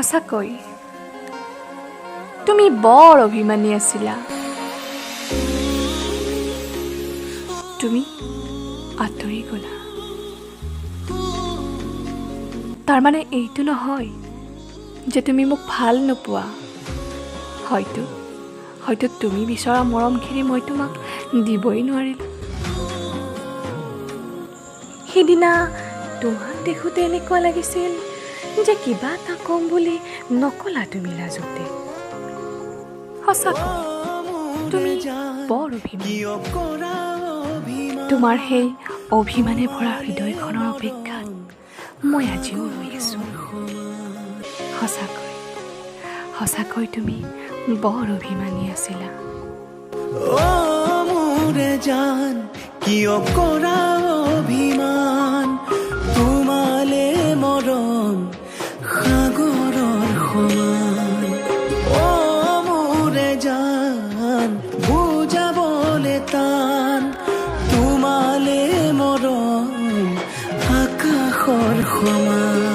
সঁচাকৈ তুমি বৰ অভিমানী আছিলা তুমি আঁতৰি গ'লা তাৰ মানে এইটো নহয় যে তুমি মোক ভাল নোপোৱা হয়তো তুমি বিচৰা মৰমখিনি মই তোমাক দিবই নোৱাৰিলোঁ সেইদিনা তোমাক দেখোঁতে এনেকুৱা লাগিছিল যে কিবা এটা কম বুলি নকলা তুমি লাজতে সঁচাকৈ তুমি বৰ অভিমানী তোমাৰ সেই অভিমানে ভৰা হৃদয়খনৰ অপেক্ষাত মই আজিও ৰৈ আছোঁ সঁচাকৈ তুমি বৰ অভিমানী আছিলা মোৰে জান কিয় কৰা অভিমান তোমালে মৰম সাগৰৰ সমান মোৰে জান বুজাবলে টান তোমালে মৰম আকাশৰ সমান